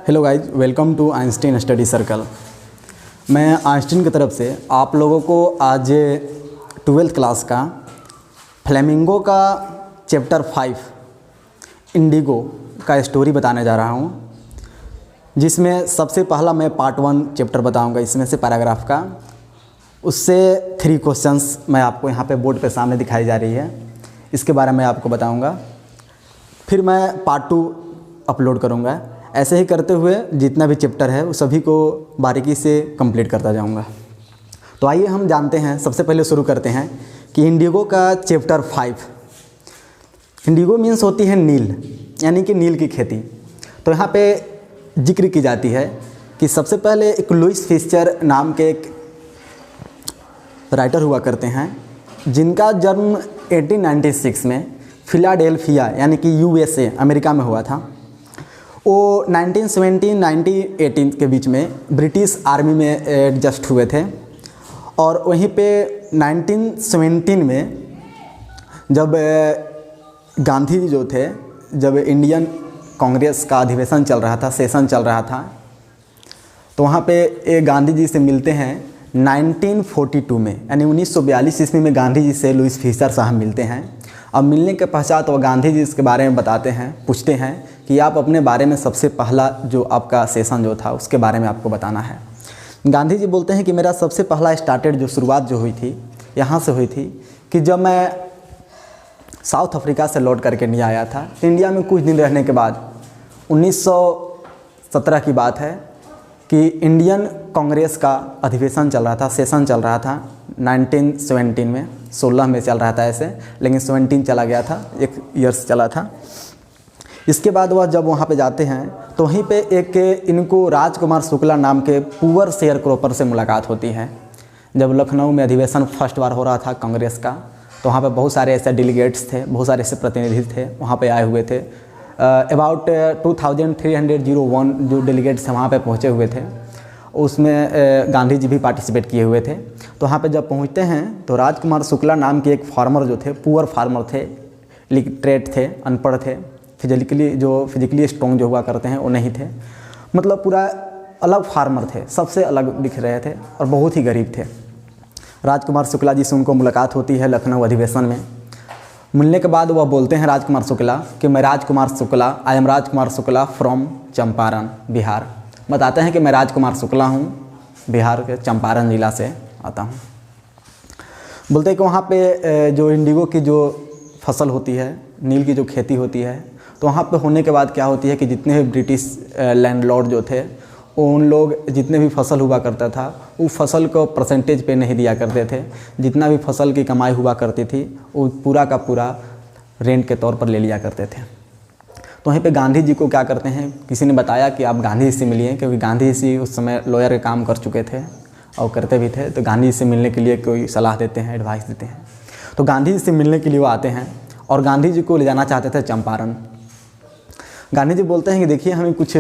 Hello guys, welcome to Einstein study circle. मैं Einstein की तरफ से आप लोगों को आज 12th क्लास का फ्लेमिंगो का चैप्टर 5 इंडिगो का स्टोरी बताने जा रहा हूँ, जिसमें सबसे पहला मैं पार्ट 1 चैप्टर बताऊँगा इसमें से पैराग्राफ का। उससे 3 क्वेश्चंस मैं आपको यहाँ पे बोर्ड पे सामने दिखाई जा रही है, इसके बारे में आपको बताऊँगा। फिर मैं पार्ट 2 अपलोड करूँगा। ऐसे ही करते हुए जितना भी चैप्टर है उस सभी को बारीकी से कंप्लीट करता जाऊँगा। तो आइए हम जानते हैं, सबसे पहले शुरू करते हैं कि इंडिगो का चैप्टर 5। इंडिगो मीन्स होती है नील, यानी कि नील की खेती। तो यहाँ पे जिक्र की जाती है कि सबसे पहले एक लुइस फिशर नाम के एक राइटर हुआ करते हैं, जिनका जन्म 1896 में फिलाडेल्फिया यानी कि USA अमेरिका में हुआ था। वो 1917-1918 के बीच में ब्रिटिश आर्मी में एडजस्ट हुए थे, और वहीं पे 1917 में जब गांधी जी जो थे, जब इंडियन कांग्रेस का अधिवेशन चल रहा था, सेशन चल रहा था, तो वहाँ पे गांधी जी से मिलते हैं 1942 में, यानी 1942 ईस्वी में गांधी जी से लुइस फिशर साहब मिलते हैं। अब मिलने के पश्चात वो गांधी जी इसके बारे में बताते हैं, पूछते हैं कि आप अपने बारे में सबसे पहला जो आपका सेशन जो था उसके बारे में आपको बताना है। गांधी जी बोलते हैं कि मेरा सबसे पहला जो शुरुआत जो हुई थी यहाँ से हुई थी कि जब मैं साउथ अफ्रीका से लौट करके इंडिया आया था। तो इंडिया में कुछ दिन रहने के बाद 1917 की बात है कि इंडियन कांग्रेस का अधिवेशन चल रहा था, सेशन चल रहा था 1917 में, 16 में चल रहा था ऐसे, लेकिन 17 चला गया था, 1 ईयर्स चला था। इसके बाद वह जब वहाँ पे जाते हैं तो वहीं पे एक इनको राजकुमार शुक्ला नाम के पुअर शेयर क्रॉपर से मुलाकात होती है। जब लखनऊ में अधिवेशन फर्स्ट बार हो रहा था कांग्रेस का, तो वहाँ पे बहुत सारे ऐसे डेलीगेट्स थे, बहुत सारे ऐसे प्रतिनिधि थे वहाँ पे आए हुए थे। अबाउट 2301 जो डेलीगेट्स थे वहाँ पे पहुँचे हुए थे। उसमें गांधी जी भी पार्टिसिपेट किए हुए थे। तो वहाँ पे जब पहुँचते हैं तो राजकुमार शुक्ला नाम के एक फार्मर जो थे, पुअर फार्मर थे, लिटरेट थे, अनपढ़ थे, फिजिकली स्ट्रॉन्ग जो हुआ करते हैं वो नहीं थे, मतलब पूरा अलग फार्मर थे, सबसे अलग दिख रहे थे और बहुत ही गरीब थे। राजकुमार शुक्ला जी से उनको मुलाकात होती है लखनऊ अधिवेशन में। मिलने के बाद वह बोलते हैं राजकुमार शुक्ला कि मैं Rajkumar Shukla, I am Rajkumar Shukla from Champaran, Bihar. बताते हैं कि मैं राजकुमार शुक्ला हूँ, बिहार के चंपारण ज़िला से आता हूँ। बोलते हैं कि वहाँ पे जो इंडिगो की जो फसल होती है, नील की जो खेती होती है, तो वहाँ पे होने के बाद क्या होती है कि जितने भी ब्रिटिश लैंडलॉर्ड जो थे, उन लोग जितने भी फसल हुआ करता था वो फसल को परसेंटेज पे नहीं दिया करते थे। जितना भी फसल की कमाई हुआ करती थी वो पूरा का पूरा रेंट के तौर पर ले लिया करते थे। तो वहीं पे गांधी जी को क्या करते हैं, किसी ने बताया कि आप गांधी जी से मिलिए, क्योंकि गांधी जी उस समय लॉयर का काम कर चुके थे और करते भी थे। तो गांधी जी से मिलने के लिए कोई सलाह देते हैं, एडवाइस देते हैं। तो गांधी जी से मिलने के लिए वो आते हैं और गांधी जी को ले जाना चाहते थे चंपारण। गांधी जी बोलते हैं कि देखिए हमें कुछ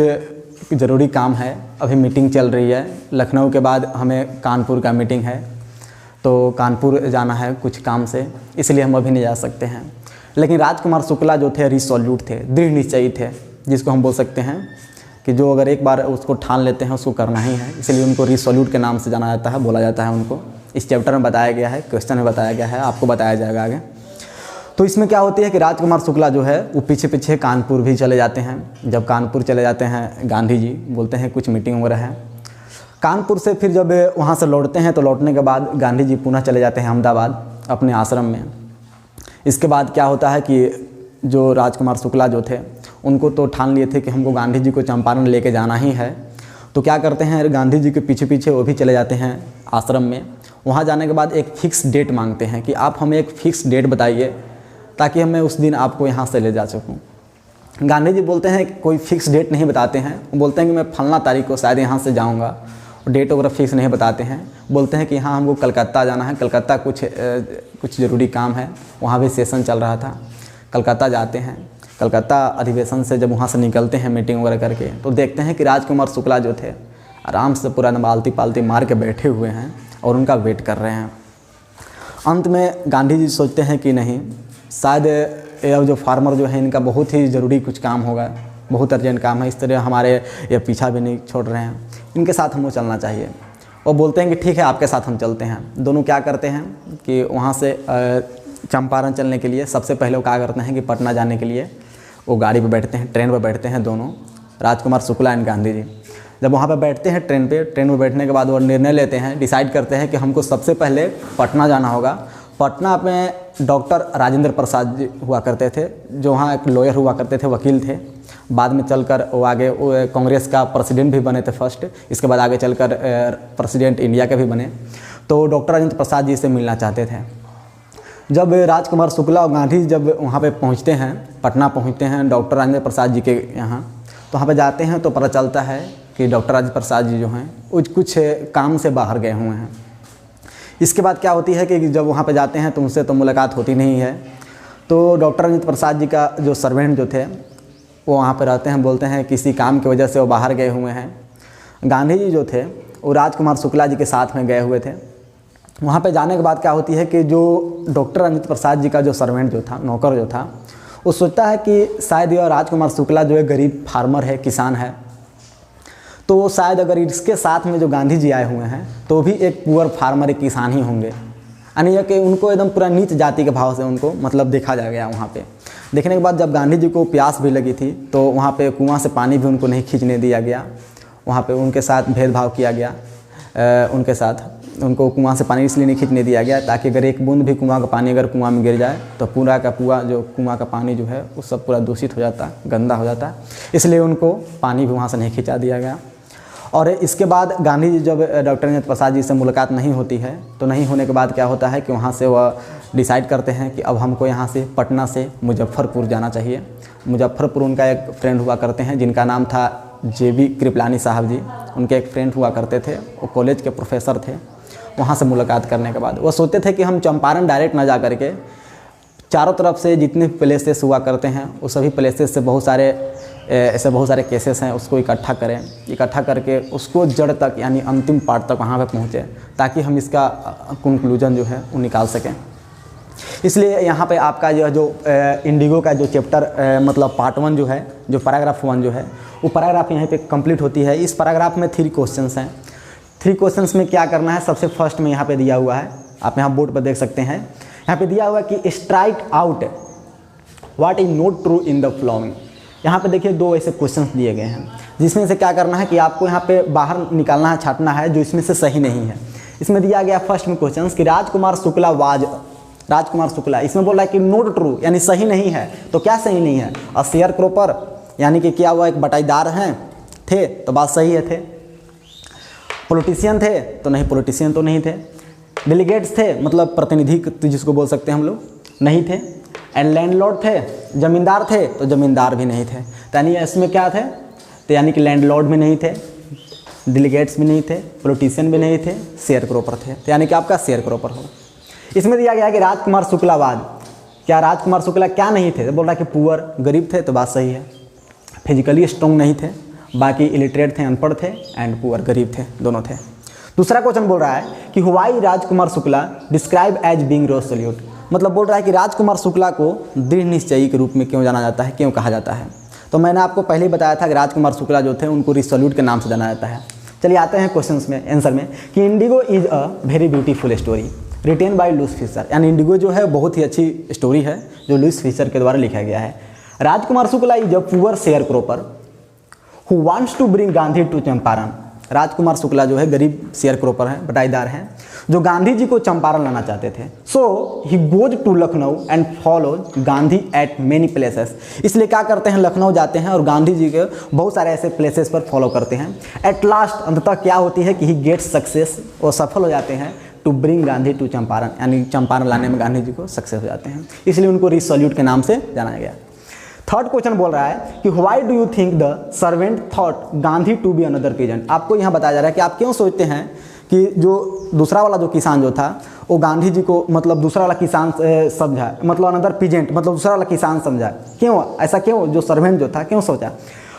ज़रूरी काम है, अभी मीटिंग चल रही है, लखनऊ के बाद हमें कानपुर का मीटिंग है, तो कानपुर जाना है कुछ काम से, इसलिए हम अभी नहीं जा सकते हैं। लेकिन राजकुमार शुक्ला जो थे रिसोल्यूट थे, दृढ़ निश्चयी थे, जिसको हम बोल सकते हैं कि जो अगर एक बार उसको ठान लेते हैं उसको करना ही है, इसलिए उनको रिसोल्यूट के नाम से जाना जाता है, बोला जाता है उनको। इस चैप्टर में बताया गया है, क्वेश्चन में बताया गया है, आपको बताया जाएगा आगे। तो इसमें क्या होती है कि राजकुमार शुक्ला जो है वो पीछे पीछे कानपुर भी चले जाते हैं। जब कानपुर चले जाते हैं गांधी जी बोलते हैं कुछ मीटिंग हो रहा है। कानपुर से फिर जब वहाँ से लौटते हैं तो लौटने के बाद गांधी जी पुनः चले जाते हैं अहमदाबाद अपने आश्रम में। इसके बाद क्या होता है कि जो राजकुमार शुक्ला जो थे उनको तो ठान लिए थे कि हमको गांधी जी को चंपारण लेके जाना ही है। तो क्या करते हैं, गांधी जी के पीछे पीछे वो भी चले जाते हैं आश्रम में। वहाँ जाने के बाद एक फ़िक्स डेट मांगते हैं कि आप हमें एक फ़िक्स डेट बताइए ताकि मैं उस दिन आपको यहाँ से ले जा सकूँ। गांधी जी बोलते हैं कि कोई फ़िक्स डेट नहीं बताते हैं, वो बोलते हैं कि मैं फलना तारीख को शायद यहाँ से जाऊँगा, डेट वगैरह फिक्स नहीं बताते हैं। बोलते हैं कि हाँ हमको कलकत्ता जाना है, कलकत्ता कुछ ज़रूरी काम है, वहाँ भी सेशन चल रहा था, कलकत्ता जाते हैं। कलकत्ता अधिवेशन से जब वहाँ से निकलते हैं मीटिंग वगैरह करके, तो देखते हैं कि राजकुमार शुक्ला जो थे आराम से पूरा नबालती पालती मार के बैठे हुए हैं और उनका वेट कर रहे हैं। अंत में गांधी जी सोचते हैं कि नहीं, शायद ये जो फार्मर जो है इनका बहुत ही ज़रूरी कुछ काम होगा, बहुत अर्जेंट काम है, इस तरह हमारे ये पीछा भी नहीं छोड़ रहे हैं, इनके साथ हमको चलना चाहिए। वो बोलते हैं कि ठीक है आपके साथ हम चलते हैं। दोनों क्या करते हैं कि वहाँ से चंपारण चलने के लिए सबसे पहले वो क्या करते हैं कि पटना जाने के लिए वो गाड़ी पे बैठते हैं, ट्रेन पे बैठते हैं दोनों, राजकुमार शुक्ला एंड गांधी जी। जब वहाँ पे बैठते हैं ट्रेन में बैठने के बाद वो निर्णय लेते हैं, डिसाइड करते हैं कि हमको सबसे पहले पटना जाना होगा। पटना में डॉक्टर राजेंद्र प्रसाद जी हुआ करते थे, जो वहाँ एक लॉयर हुआ करते थे, वकील थे। बाद में चलकर वो आगे कांग्रेस का प्रेसिडेंट भी बने थे फर्स्ट, इसके बाद आगे चलकर प्रेसिडेंट इंडिया के भी बने। तो डॉक्टर राजेंद्र प्रसाद जी से मिलना चाहते थे। जब राजकुमार शुक्ला और गांधी जब वहाँ पे पहुँचते हैं, पटना पहुँचते हैं डॉक्टर राजेंद्र प्रसाद जी के यहाँ, तो वहाँ पे जाते हैं तो पता चलता है कि डॉक्टर राजेंद्र प्रसाद जी जो हैं कुछ काम से बाहर गए हुए हैं। इसके बाद क्या होती है कि जब वहाँ पे जाते हैं तो उनसे तो मुलाकात होती नहीं है। तो डॉक्टर राजेंद्र प्रसाद जी का जो सर्वेंट जो थे वो वहाँ पे रहते हैं, बोलते हैं किसी काम की वजह से वो बाहर गए हुए हैं। गांधी जी जो थे वो राजकुमार शुक्ला जी के साथ में गए हुए थे। वहाँ पे जाने के बाद क्या होती है कि जो डॉक्टर राजेंद्र प्रसाद जी का जो सर्वेंट जो था, नौकर जो था, वो सोचता है कि शायद यह राजकुमार शुक्ला जो है गरीब फार्मर है, किसान है, तो शायद अगर इसके साथ में जो गांधी जी आए हुए हैं तो भी एक पुअर फार्मर, एक किसान ही होंगे। यानी कि उनको एकदम पूरा नीच जाति के भाव से उनको मतलब देखा जा गया। वहाँ पे देखने के बाद जब गांधी जी को प्यास भी लगी थी तो वहाँ पे कुआं से पानी भी उनको नहीं खींचने दिया गया। वहाँ पे उनके साथ भेदभाव किया गया। उनके साथ उनको कुआं से पानी इसलिए नहीं खींचने दिया गया ताकि अगर एक बूंद भी कुआं का पानी अगर कुआं में गिर जाए तो पूरा का पूरा जो कुआं का पानी जो है वो सब पूरा दूषित हो जाता, गंदा हो जाता। इसलिए उनको पानी भी वहाँ से नहीं खींचा दिया गया। और इसके बाद गांधी जी जब डॉक्टर राजेंद्र प्रसाद जी से मुलाकात नहीं होती है तो नहीं होने के बाद क्या होता है कि वहाँ से वह डिसाइड करते हैं कि अब हमको यहाँ से पटना से मुजफ्फरपुर जाना चाहिए। मुजफ्फरपुर उनका एक फ्रेंड हुआ करते हैं जिनका नाम था JB कृपलानी साहब जी। उनके एक फ्रेंड हुआ करते थे, वो कॉलेज के प्रोफेसर थे। वहाँ से मुलाकात करने के बाद वो सोचते थे कि हम चंपारण डायरेक्ट ना जा करके चारों तरफ से जितने प्लेसेस हुआ करते हैं वो सभी प्लेसेस से बहुत सारे केसेस हैं उसको इकट्ठा करें, इकट्ठा करके उसको जड़ तक यानी अंतिम पार्ट तक वहाँ पे पहुँचे ताकि हम इसका कंक्लूजन जो है वो निकाल सकें। इसलिए यहाँ पे आपका यह जो इंडिगो का जो चैप्टर मतलब पार्ट 1 जो है, जो पैराग्राफ 1 जो है वो पैराग्राफ यहाँ पे कंप्लीट होती है। इस पैराग्राफ में 3 क्वेश्चंस हैं। 3 क्वेश्चंस में क्या करना है, सबसे फर्स्ट में यहाँ पे दिया हुआ है, आप यहाँ बोर्ड पर देख सकते हैं। यहाँ पे दिया हुआ है कि strike out what is not true in the following. यहाँ पे देखिए 2 ऐसे क्वेश्चंस दिए गए हैं जिसमें से क्या करना है कि आपको यहाँ पे बाहर निकालना है, छाटना है जो इसमें से सही नहीं है। इसमें दिया गया फर्स्ट में क्वेश्चन कि राजकुमार शुक्ला इसमें बोल रहा है कि नॉट ट्रू यानी सही नहीं है। तो क्या सही नहीं है? अ शेयर क्रॉपर यानी कि क्या हुआ, एक बटाईदार हैं थे तो बात सही है थे। पॉलिटिशियन थे तो नहीं, पॉलिटिशियन तो नहीं थे। डेलीगेट्स थे मतलब प्रतिनिधि जिसको बोल सकते हैं हम लोग, नहीं थे। एंड लैंडलॉर्ड थे, ज़मींदार थे तो ज़मींदार भी नहीं थे। तो यानी इसमें क्या थे, तो यानी कि लैंडलॉर्ड भी नहीं थे, डेलीगेट्स भी नहीं थे, पॉलिटिशियन भी नहीं थे, शेयर क्रॉपर थे। तो यानी कि आपका शेयर क्रॉपर हो। इसमें दिया गया कि राजकुमार शुक्लावाद, क्या राजकुमार शुक्ला क्या नहीं थे? तो बोल रहा है कि पुअर गरीब थे, तो बात सही है। फिजिकली स्ट्रॉन्ग नहीं थे, बाकी इलिटरेट थे, अनपढ़ थे, एंड पुअर गरीब थे, दोनों थे। दूसरा क्वेश्चन बोल रहा है कि why Rajkumar Shukla describe as being resolute, मतलब बोल रहा है कि राजकुमार शुक्ला को दृढ़ निश्चयी के रूप में क्यों जाना जाता है, क्यों कहा जाता है। तो मैंने आपको पहले ही बताया था कि राजकुमार शुक्ला जो थे उनको रिसोल्यूट के नाम से जाना जाता है। चलिए आते हैं क्वेश्चन में, आंसर में, कि Indigo is a very beautiful story written by Louis Fischer. यानी इंडिगो जो है बहुत ही अच्छी स्टोरी है जो लुईस फिशर के द्वारा लिखा गया है। Rajkumar Shukla is a poor sharecropper who wants to bring Gandhi to Champaran. Rajkumar Shukla जो है गरीब शेयर क्रॉपर हैं, बटाईदार हैं, जो गांधी जी को चंपारण लाना चाहते थे। So he goes to Lucknow and follows Gandhi at many places. इसलिए क्या करते हैं, लखनऊ जाते हैं और गांधी जी के बहुत सारे ऐसे प्लेसेस पर फॉलो करते हैं। एट लास्ट अंततः क्या होती है कि ही गेट्स सक्सेस, वो सफल हो जाते हैं to bring Gandhi to Champaran, यानी चंपारण लाने में गांधी जी को सक्सेस हो जाते हैं। इसलिए उनको रिसोल्यूट के नाम से जाना गया। थर्ड क्वेश्चन बोल रहा है कि why do you think the servant thought Gandhi to be another peasant. आपको यहाँ बताया जा रहा है कि आप क्यों सोचते हैं कि जो दूसरा वाला जो किसान जो था वो गांधी जी को मतलब दूसरा वाला किसान समझा, मतलब अनदर पीजेंट मतलब दूसरा वाला किसान समझा। क्यों ऐसा, क्यों जो सर्वेंट जो था क्यों सोचा?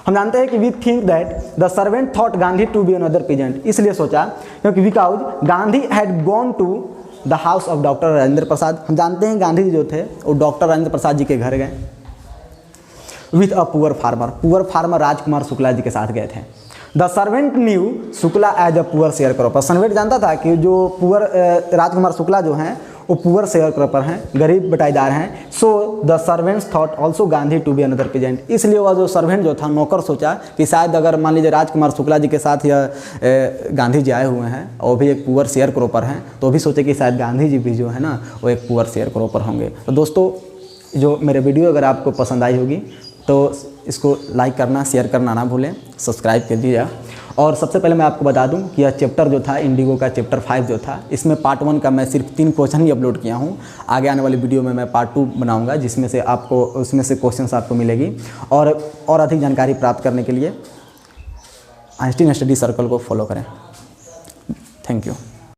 हम जानते हैं कि we think that the servant thought Gandhi to be another peasant, इसलिए सोचा क्योंकि because Gandhi had gone to the house of doctor Rajendra Prasad. हम जानते हैं गांधी जी जो थे वो डॉक्टर राजेंद्र प्रसाद जी के घर गए। With a poor farmer Rajkumar Shukla ji के साथ गए थे। The servant knew Shukla as a poor sharecropper. Servant जानता था कि जो पुअर राजकुमार शुक्ला जो हैं वो पुअर शेयर क्रॉपर हैं, गरीब बटाईदार हैं। So the servants thought also Gandhi to be another present. इसलिए वह जो सर्वेंट जो था, नौकर, सोचा कि शायद अगर मान लीजिए राजकुमार शुक्ला जी के साथ यह गांधी जी आए हुए हैं और भी एक पुअर शेयर क्रॉपर हैं, तो भी सोचे कि शायद गांधी जी भी जो है ना वो एक पुअर शेयर क्रॉपर होंगे। तो दोस्तों, जो मेरे वीडियो अगर आपको पसंद आई होगी तो इसको लाइक करना, शेयर करना ना भूलें, सब्सक्राइब कर दीजिए। और सबसे पहले मैं आपको बता दूं कि यह चैप्टर जो था इंडिगो का चैप्टर 5 जो था, इसमें पार्ट 1 का मैं सिर्फ 3 क्वेश्चन ही अपलोड किया हूं। आगे आने वाली वीडियो में मैं पार्ट 2 बनाऊंगा, जिसमें से आपको उसमें से क्वेश्चंस आपको मिलेगी। और अधिक जानकारी प्राप्त करने के लिए आइंस्टीन स्टडी सर्कल को फॉलो करें। Thank you.